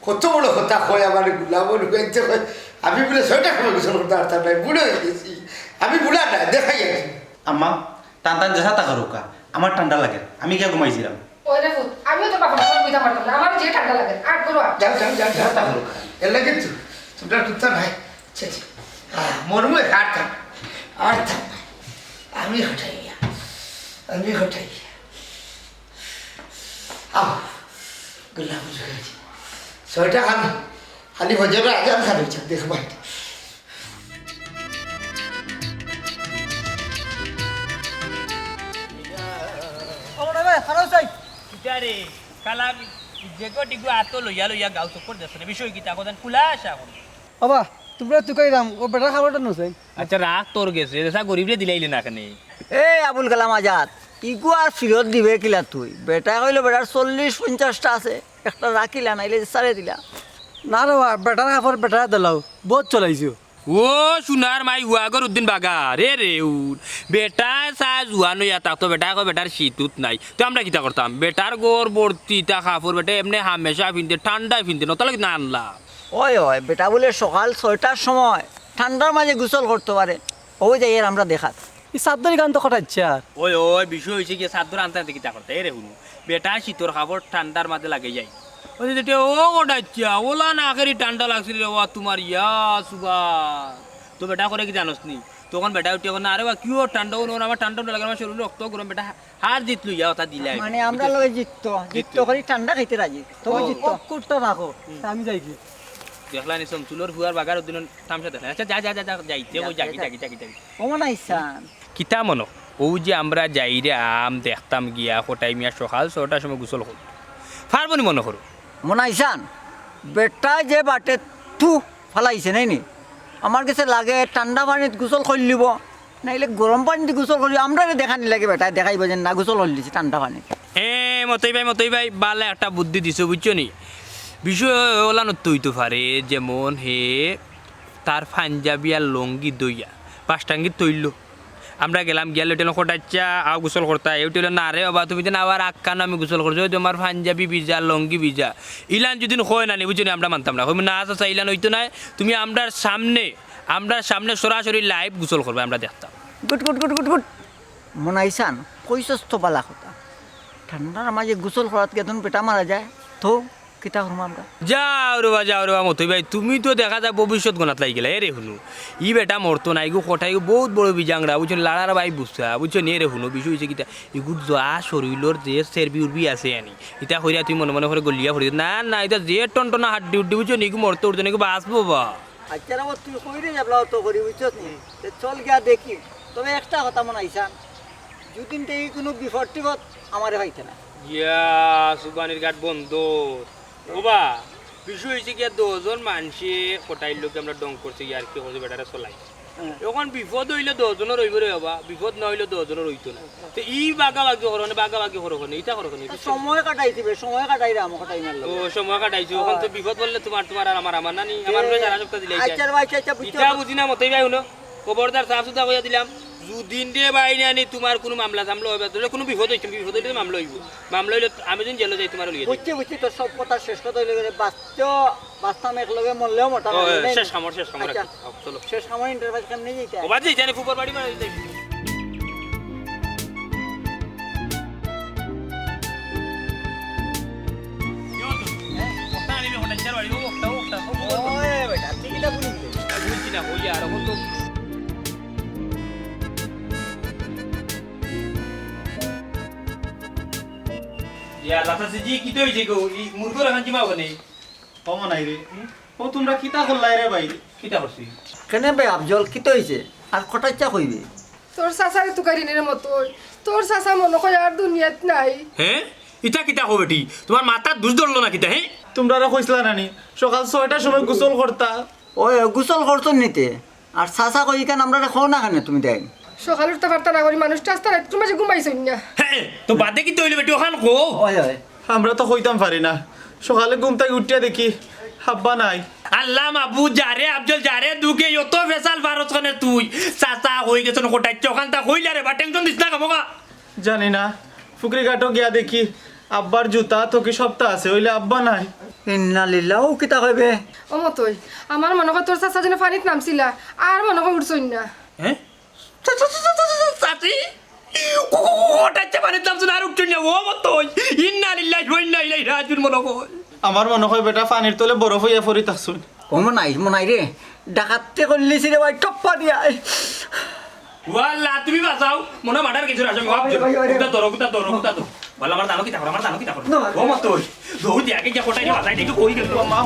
কত বড় কথা হয় আমার গুলাম ঢুকাইতে হয় আমি বলে 6টার সময় গোসল করতে পারতাম না বুড়ো হয়ে গেছি আমি বুড়া না দেখাই আর আম্মা টান টান যেসা টাকা রোকা আমার ঠান্ডা লাগে আমি গিয়ে ঘুমাইছিলাম ওই রে ফুট আমিও তো বাবা বুঝা পারতাম না আমার যে ঠান্ডা লাগে আর করো আর যাও টাকা এর লাগে তোমরা টুকতা নাই মরমু আর থাক আমি হটাই গুলাম ঢুকাইছি 6টা খান খালি হজরে আজান খান হয়েছে দেখবা কিতারে কালা যেগো টিগো আতো লইয়া লইয়া গাও চক্কর দেছ না বিষয় কিতা কোদান কুলা আসা এখন বাবা তোমরা তুকাই দাম ও বেটার খাবারটা নছেন আচ্ছা রাগ তোর গেছে দেশা গরিবরে দিলাইলে না কেনে এই আবুল কালাম আজাদ ইগু আর ফিরত দিবে কিলা তুই বেটা কইলো বেটার 40-50টা আছে একটা রাখিলা নাইলে সারে দিলা না রে বাবা বেটার খাবার বেটার দিলাও বহুত চলাইছো ও সোনার মাই হুয়াগর উদ্দিন বাগা রে রে উড বেটা সা জুয়ানো ইয়া তাক তো বেটা কয় বেটার শীতুত নাই তো আমরা কিতা করতাম বেটার গোর ভর্তি তা কাপড় বেটা এমনি হামেশা ফিনতে ঠান্ডায় ফিনতে নতলে না আনলা ওই বেটা বলে সকাল 6টার সময় ঠান্ডার মাঝে গোসল করতে পারে ও যাই আমরা দেখাত এই চাদরি গান তো কটাচ্ছে আর ওই ওই বিষয় হয়েছে কি সাদর আনতে আনতে কিতা করতে রে হুনু বেটা শীতর খাবার ঠান্ডার মাঝে লাগে যাই ওই যে ও ওটাচ্ছা ওলা না আখেরি ঠান্ডা লাগছিল রে ও তোমার ইয়া সুবা তো বেটা করে কি জানোস নি তখন বেটা উঠে না আরে বা কিও ঠান্ডা হলো আমার ঠান্ডা লাগে আমার শরীর রক্ত গরম বেটা হার জিতলু ইয়া ওটা দিলাই মানে আমরা লগে জিততো করে ঠান্ডা খাইতে রাজি তবে জিততো কুটটা রাখো আমি যাই কি দেখলা নি সমচুলোর হুয়ার বাগার দিন তামসা দেখা আচ্ছা যা যা যা যাইতে ওই জাগি জাগি জাগি জাগি ওমন আইসান কিতা মনো ও যে আমরা যাই রে আম দেখতাম গিয়া কোটাই মিয়া সকাল 6টার সময় গোসল করি ফারবনি মনে করো মন আইসান বেটা যে বাটে তু ফালাইছে নাই নি আমার কাছে লাগে ঠান্ডা পানিত গোসল করে লিব নাইলে গরম পানিতে গোসল করি আমরা দেখানি লাগে বেটা দেখাইব যে না গোসল করে লিছি ঠান্ডা পানি মতই ভাই বালে একটা বুদ্ধি দিছো বুঝছো নি বিষয় ওলানো তৈতো পারে যেমন হে তার পাঞ্জাবি আর লঙ্গি দইয়া পাঁচটাঙ্গি তৈল আমরা গেলাম গেলে টেলো কোটাচ্ছা আও গোসল করতা এই টেলো না রে বাবা তুমি যেন আবার আক্কান আমি গোসল করছো তোমার পাঞ্জাবি ভিজা লঙ্গি ভিজা ইলান যদি হয় না নি বুঝছো আমরা মানতাম না না আচ্ছা ইলান হইতো না তুমি আমরার সামনে সরাসরি লাইভ গোসল করবে আমরা দেখতাম good good good good good মন আইসান কইছস তো বালা কথা ঠান্ডার মাঝে গোসল করাত কেতন পেটা মারা যায় তো কিতা করবো আমরা যাও রে মতই ভাই তুমি তো দেখা যায় ভবিষ্যৎ গণাত লাগি গেলা এরে শুনু ই বেটা মরতো না ইগু কঠাই বহুত বড় বিজাংরা বুঝছো লাড়ার ভাই বুঝছা বুঝছো নি রে শুনু বিষয় হয়েছে কিতা ইগু যা শরীরের যে চেরবি উর্বি আছে আনি ইটা হইয়া তুই মনে মনে করে গলিয়া ভরি না এটা যে টনটনা হাড্ডি উড্ডি বুঝছো নিগু মরতো উঠতো নিগু বাঁচবো বা আচ্ছা রে তুই কইরে যাবলা তো করি বুঝছস নি চল গিয়া দেখি তবে একটা কথা মন আইসান যদিন থেকে কোনো বিপদ টিপদ আমারে হইতে না ইয়া সুবানির ঘাট বন্ধ ওবা বিষয় হয়েছে গিয়া 10 জন মানুষে কোটাইল লোকে আমরা ডং করছি আর কি করছে বেটারা চলাই এখন বিপদ হইলে 10 জনের রইব রে বাবা বিপদ না হইলে 10 জনের রইতো না তো ই বাগাবাগি করো না ইটা করো না সময় কাটাইছিবে সময় কাটাইরা আমার কাটাই না ও সময় কাটাইছো এখন তো বিপদ বললে তোমার আর আমার নানি আমার সারা সপ্তাহ দিলে আচ্ছা ভাই আচ্ছা বুঝছো ইটা বুঝি না মতই ভাই হলো খবরদার সাফ সুতরা কইয়া দিলাম দুদিন দিয়ে বাইরে আনি তোমার কোনো মামলা হবে তোর কোনো বিপদ হইলে মামলা হইলে আমি যদি জেলে যাই তোমার লিয়ে বুঝছি তোর সব কথা শেষ কথা হইলে বাস্তাম একলগে মরলেও মোটা শেষ খামর চলো শেষ খামর ইন্টারভিউ কেমনে যাইতে ও বাজে জানি ফুপর বাড়ি মানে যাই ওই বেটা তুই কিটা বলিস না হইয়া আর এখন তো ইয়া লাতা সে জি কি তো হইছে গো ই মুরগো রাখান জিমা বনে কমন নাই রে ও তোমরা কিতা করলাই রে ভাই কিটা করছি কেনে বে আফজল কি তো হইছে আর কটাচ্চা কইবে তোর চাচারে তুকারিনের মতো তোর চাচা মনে হয় আর দুনিয়াত নাই হ্যাঁ ইটা কিটা হবেটি তোমার মাথা দুষ ধরলো না কিটা হ্যাঁ তোমরা কইছলা নানি সকাল 6টার সময় গোসল করতা ওই গোসল করতো নিতে আর চাচা কই কেন আমরা খাও না কেন তুমি দেখ সকাল উঠতে পারতা না করি মানুষটা আস্তে রাত্রির মাঝে ঘুমাইছই না হ্যাঁ তো বাদে কি তৈলে বেটি ওখান কো ওই ওই আমরা তো কইতাম পারি না সকালে ঘুম থেকে উঠিয়া দেখি হাব্বা নাই আল্লাহ মাহবুব যারে আফজল যারে দুকে যত ফেসাল ভারত খানে তুই চাচা হই গেছ কোটাই ওখান তা হইলা রে বা টেনশন দিস না কামকা জানি না ফুকরি ঘাটও গিয়া দেখি আব্বার জুতা তো কি সপ্তাহ আছে হইলে আব্বা নাই ইন্না লিল্লাহ কিতা কইবে ও মতোই আমার মনে হয় তোর চাচা যেন পানিত নামছিলা আর মনে হয় উঠছই না হ্যাঁ চাচি ওটাচ্ছে মানে দামছুন আর উঠছেন না ও মত ইন্না লিল্লাহি ওয়া ইন্না ইলাইহি রাজিউন মনে কই আমার মনে হয় বেটা পানির তলে বরফ হইয়া পড়ি থাকছুন ও মনাই রে ডাকাতে করলিছি রে ভাই টপ্পা দিয়া ওয়াল্লা তুমি বাঁচাও মনে মার্ডার কিছু রাজম কুতা ধরো বল আমার দানো কি তাকো ও মত দৌড় দিয়া কে কোটাই বাঁচাই দেখি কই গেল মা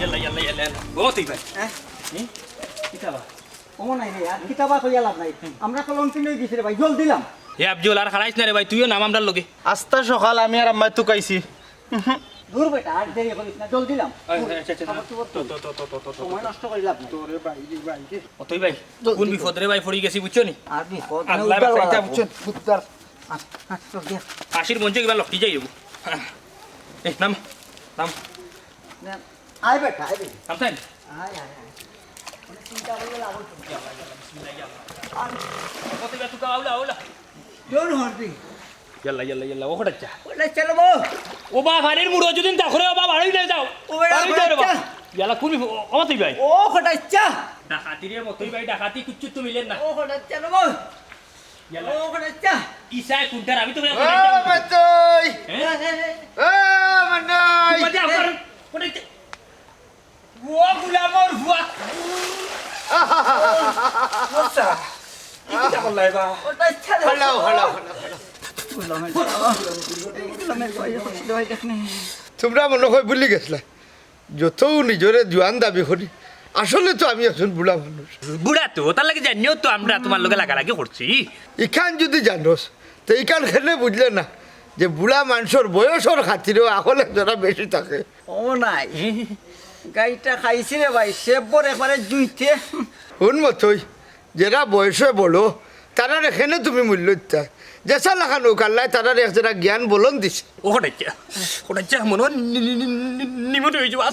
ইয়াল্লা ও তুই ভাই হ্যাঁ কিতাবা ও মনাই রে আর কিতাবা কইয়া লাভ নাই আমরা কলম কিনে দিছি রে ভাই জল দিলাম এ আফজল আর খারাইছ না রে ভাই তুইও নাম আমরার লগে আস্তা সকাল আমি আর আম্মা তুকাইছি দূর বেটা আর দেরি করিস না জল দিলাম সময় নষ্ট করি লাভ নাই তোরে ভাই ও তুই ভাই কোন বিপদ রে ভাই পড়ি গেছি বুঝছো নি আর বিপদ আল্লাহ বাঁচাইতা বুঝছেন বুঝতার চল দিয়া কাশির মঞ্চে কিবা লক্ষ্টি যাই যাবো এ নাম আয় বেটা আয় বেটা নাম তাই আয় আয় আয় চিন্তা করলে লাভ হচ্ছে কত বে তুকা আউলা জোর হরবি ইয়াল্লা ও খড়াচ্চা ওলে চলো বো ও বা ফানির মুড়ো যদি তাখরে ও বা বাড়ি যাও ও বেটা বাড়ি যাও রে বা ইয়ালা কোনি ও তুই ভাই ও হঠাচ্ছা ডাকাতি রে মতই ভাই ডাকাতি কুচ্ছু তো মিলেন না ও হঠাচ্ছা না বল ইয়ালা ও হঠাচ্ছা ইসাই কুন্টার আমি তো ও মাতই ও মানাই বাজে আমার কোনে ও গুলামর হুয়া হঠাচ্ছা হলো হলো তোমরা মনে হয় ভুলি গেছলা যত নিজরে জোয়ান দাবি করি আসলে তো আমি এখন বুড়া মানুষ বুড়া তো তার লাগে জানিও তো আমরা তোমার লগে লাগালাগি করছি ইখান যদি জানোস তো ইখান খেলে বুঝলে না যে বুড়া মানুষের বয়সের খাতিরেও আসলে যারা বেশি থাকে ও নাই গাড়িটা খাইছি রে ভাই সেব্বর একবারে জুইতে শুন মতই যারা বয়সে বড় তারা এখানে তুমি মূল্য দিতে যেসা লেখা নৌকাল্লায় তারা যারা জ্ঞান বলন দিছে ওটা মনে নিমত হয়ে যাবো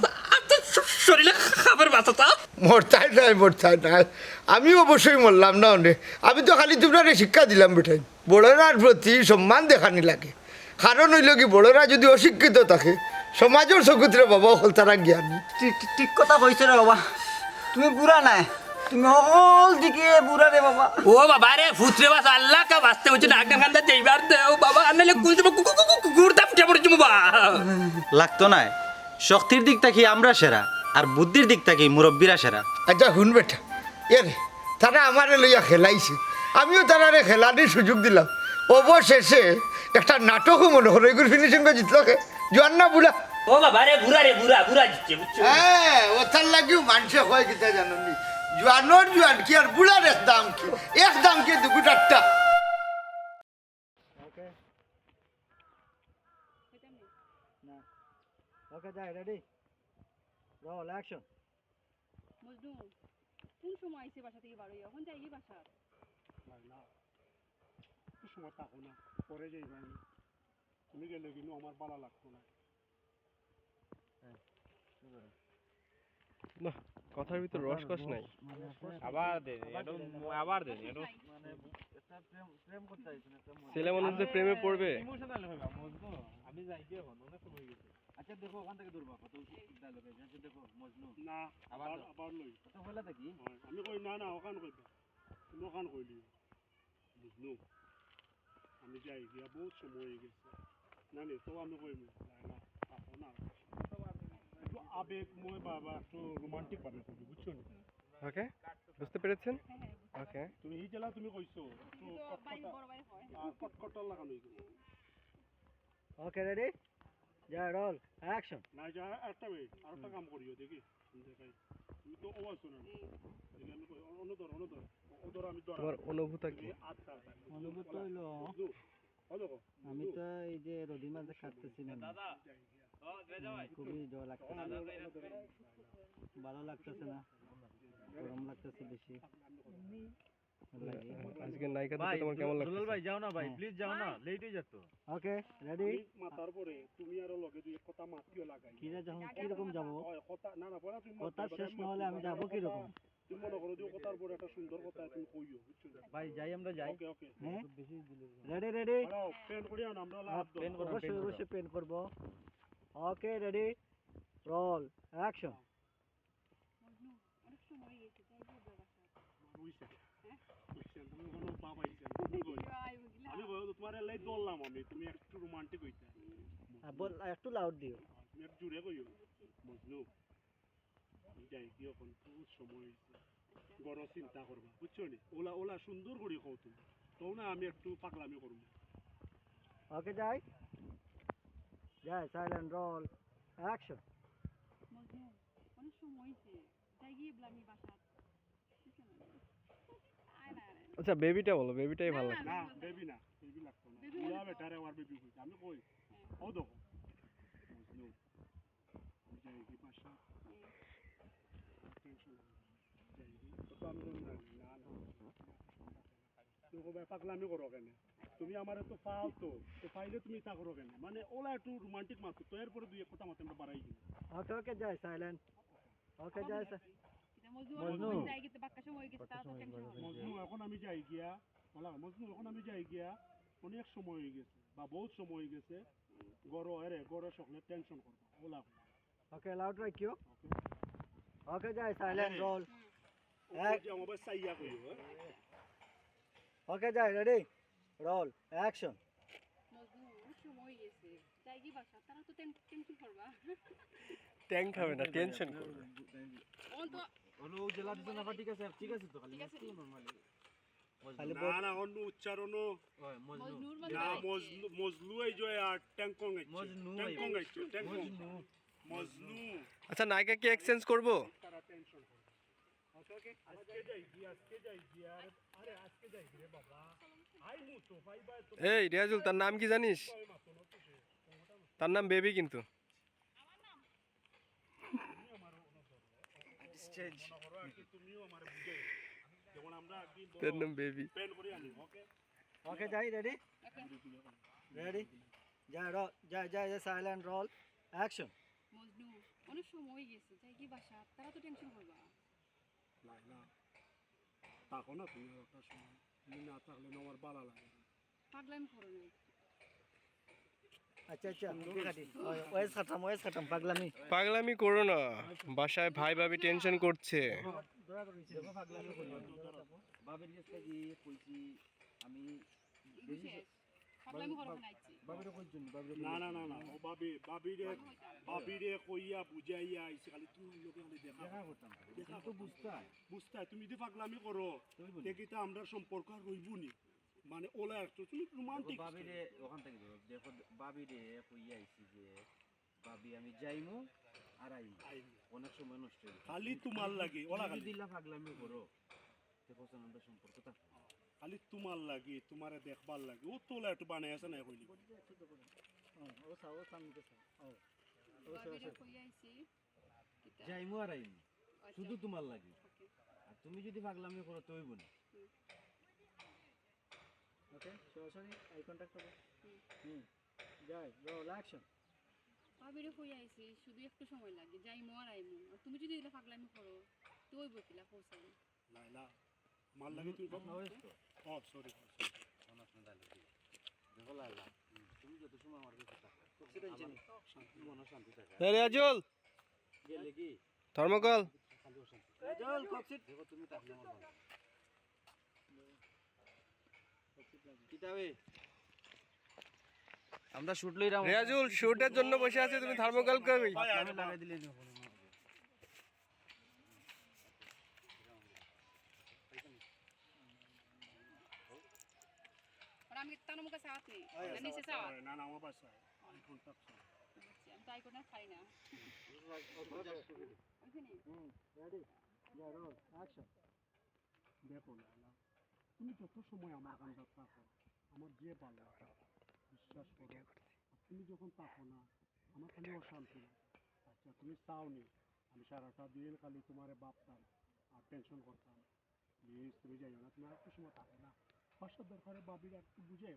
শরীরে খাবার বাঁচাতা মরতাই নাই আমি অবশ্যই মরলাম না অনেক আমি তো খালি তোমরা শিক্ষা দিলাম বেটাই বড়রার প্রতি সম্মান দেখানি লাগে কারণ হইল কি বড়রা যদি অশিক্ষিত থাকে সমাজের চকুতরে বাবা হল তারা জ্ঞানী ঠিক কথা কইছে রে বাবা তুমি বুড়া নাই তুমি সকল দিকে বুড়া রে বাবা ও বাবা রে ফুতরে বাস আল্লাহ কা বাঁচতে হচ্ছে না আগে কান্দা যাইবার দেও বাবা আনলে কুল যাব গুড়টা ফুটে পড়ে যাবো বা লাগতো না শক্তির দিক থেকে আমরা সেরা আর বুদ্ধির দিক থেকে মুরব্বীরা সেরা আচ্ছা শুন বেটা এরে তারা আমারে লইয়া খেলাইছে আমিও তারারে খেলানোর সুযোগ দিলাম অবশেষে একটা নাটকও মনে হলো এগুলো ফিনিশিং করে জিতল জোয়ান না বুড়া ও বাবা রে বুড়া দিচ্ছে বুঝছো হ্যাঁ ওটার লাগিও মানুষে হয় কিতা জানি জোয়ানোর জোয়ান কি আর বুড়ার এক দাম কি দুগুটারটা ওকে যাই রেডি রোল অ্যাকশন মজনু কোন সময় আইছে বাসা থেকে বাড়ি এখন যাই বাসা সময় থাকো না পরে যাই ভাই তুমি গেলে কিন্তু আমার ভালো লাগতো না কথার ভিতর রসকস নাই আবার দেন এটা ছেলে মানুষ যে প্রেমে পড়বে আমি যাই কি এখন অনেক সময় গেছে আচ্ছা দেখো ওখান থেকে দূর বাবা তো ডায়লগে যাচ্ছে দেখো মজনু না আবার লই তো বলা থাকি আমি কই না ওখান কইবা তুমি ওখান কইলি মজনু আমি যাই গিয়া বহুত সময় হয়ে গেছে না তো আমি কই না আপন না একটু আবেগময় বাবা একটু রোমান্টিক ভাবে করি বুঝছো না ওকে বুঝতে পেরেছেন ওকে তুমি এই জেলা তুমি কইছো একটু কটকটা লাগানো হইছে ওকে রেডি যা রোল অ্যাকশন না যা একটা ওই আরেকটা কাম করিও দেখি দেখাই তুমি তো আওয়াজ শোনো না আমি কই অনদর আমি ধর তোমার অনুভূতি কি আচ্ছা অনুভূত হইলো আমি তো এই যে রোদি মাঝে খাটতেছি না দাদা খুবই জল লাগতেছে ভালো লাগতেছে না গরম লাগতেছে বেশি আজকে নায়িকা দেখে তোমার কেমন লাগছে ভাই যাও না ভাই প্লিজ যাও না লেট হয়ে যাচ্ছে ওকে রেডি মাথার পরে তুমি আর লগে দুই কথা মাতিও লাগাই কি যখন কি রকম যাব কথা না বলা তুমি কথা শেষ না হলে আমি যাব কি রকম তুমি মনে করো যে কথার পরে একটা সুন্দর কথা তুমি কইও বুঝছো ভাই যাই আমরা যাই ওকে ওকে হ্যাঁ রেডি রেডি পেন করিও না আমরা লাভ পেন করব অবশ্যই পেন করব ওকে রেডি রোল অ্যাকশন তুমি কোনো বাবা আইছেন আমি কই তোমার লাই দললাম আমি তুমি একটু রোমান্টিক হইতা বল একটু লাউড দিও তুমি একটু জুড়ে কইও মজনু যাই কি এখন বহুত সময় হইছে বড় চিন্তা করবা বুঝছো নি ওলা সুন্দর করে কও তুমি তো না আমি একটু পাগলামি করব ওকে যাই সাইলেন্ট রোল অ্যাকশন অনেক সময় হইছে যাই গিয়ে ব্লামি বাসা আচ্ছা বেবিটা বলো বেবিটাই ভালো লাগে না বেবি লাগতো না ইয়া বেটারে আর বেবি কই আমি কই ও দেখো মজনু যাই কি পাশা টেনশন যাই কি তো আমি না তুমি কবে পাগলামি করো কেন তুমি আমার তো পাও তো পাইলে তুমি তা করো কেন মানে ওলা একটু রোমান্টিক মাত্র তো এরপরে দুই কথা মাত্র আমরা বাড়াই দিই ওকে যাই সাইলেন্ট ওকে যাই মজনু মজনু এখন আমি যাই গিয়া বলা মজনু এখন আমি যাই গিয়া অনেক সময় হয়ে গেছে বা বহুত সময় হয়ে গেছে গড় সকলে টেনশন করবো ওলা ওকে লাউড রাখিও ওকে যাই সাইলেন্ট রোল আমার সাইয়া কইও ওকে যাই রেডি রোল অ্যাকশন সময় গেছে যাই কি বাসা তারা তো টেনশন করবা ট্যাঙ্ক হবে না টেনশন করবে অন তো হলো জেলা দিতে না ঠিক আছে তো খালি একটু নরমালি খালি না না অন্য উচ্চারণ ওই মজনু নূর না মজলু এই যে আর ট্যাঙ্কং আইছে মজনু ট্যাঙ্কং আইছে ট্যাঙ্কং মজনু আচ্ছা নায়িকা কি এক্সচেঞ্জ করবো তারা টেনশন করে আজকে যাই গিয়া আরে আজকে যাই রে বাবা আই মু তো ভাই ভাই তো এই রিয়াজুল তার নাম কি জানিস তার নাম বেবি কিন্তু তুমিও আমারে বুঝাই যেমন আমরা একদিন তার নাম বেবি প্ল্যান করে আনি ওকে ওকে যাই রেডি রেডি যাই রোল যাই সাইলেন্ট রোল অ্যাকশন মজনু অনেক সময় গেছে যাই কি বাসা তারা তো টেনশন করবা লাইলা তাকো না তুমি একটা সময় তুমি না থাকলে না আমার ভালো লাগে না। পাগলামি করো না আচ্ছা ওয়েস খতম পাগলামি পাগলামি করো না বাসায় ভাই ভাবি টেনশন করছে দেখো পাগলামি করি বাবির কাছে গিয়ে কইছি আমি পাগলামি করো না আইছি বাবির কই জন্য বাবির না না না না ও বাবিরে কইয়া বুঝাইয়া আইছে খালি তুমি লোকে খালি দেখা করতাম কিন্তু বুঝতা তুমি যদি পাগলামি করো দেখিতা আমরা সম্পর্ক আর রইবনি মানে ওলা একটু তুমি রোমান্টিক বাবিরে ওখান থেকে দেখো বাবিরে কই আইছি যে বাবি আমি যাইমু আর আইমু অনেক সময় নষ্ট হয়ে খালি তোমার লাগে ওলা খালি দিলা পাগলামি করো দেখো আমাদের সম্পর্ক তা খালি তোমার লাগে তোমারে দেখবার লাগে ও তোলা একটু বানাই আছে না কইলি ও সামনে ও বাবিরে কই আইছি যাইমু আর আইমু শুধু তোমার লাগে আর তুমি যদি পাগলামি করো তো হইব না ওকে সরাসরি আই কন্টাক্ট করো যাই রোল অ্যাকশন বাবিরে কই আইছি শুধু একটু সময় লাগে যাই মোর আইমু আর তুমি যদি দিলা পাগলামি করো তো ওই বকিলা পৌঁছাই লাইলা মাল লাগে তুমি ও সরি দেখো লাইলা তুমি যত সময় আমার কাছে থাকো সেটা জানি শান্তি মনে শান্তি থাকে রিয়াজুল গেলে কি ধর্মকল রেজল কক্সিট দেখো তুমি থাকলে আমার ভালো কিতাবে আমরা শুট লইরা রিয়াজুল শুটের জন্য বসে আছে তুমি থার্মোকল করবি লাগাই দিলে আর আমি তার মুখে সাথ নেই না নিচে সাথ না না আমার বাসায় আমি কন্টাক্ট আমি তাই করে না খাই না ওইখানে রেডি যাই রোল অ্যাকশন দেখো লাইলা তুমি যত সময় আমার কাছে থাকো আমার যে ভালো লাগে বিশ্বাস করো আর তুমি যখন থাকো না আমার খালি অশান্তি লাগে আচ্ছা তুমি চাওনি আমি সারাটা দিন খালি তোমারে ভাবতাম আর টেনশন করতাম প্লিজ তুমি যাইও না তুমি আর একটু সময় থাকো না বাসার দরকারে বাবির আর একটু বুঝে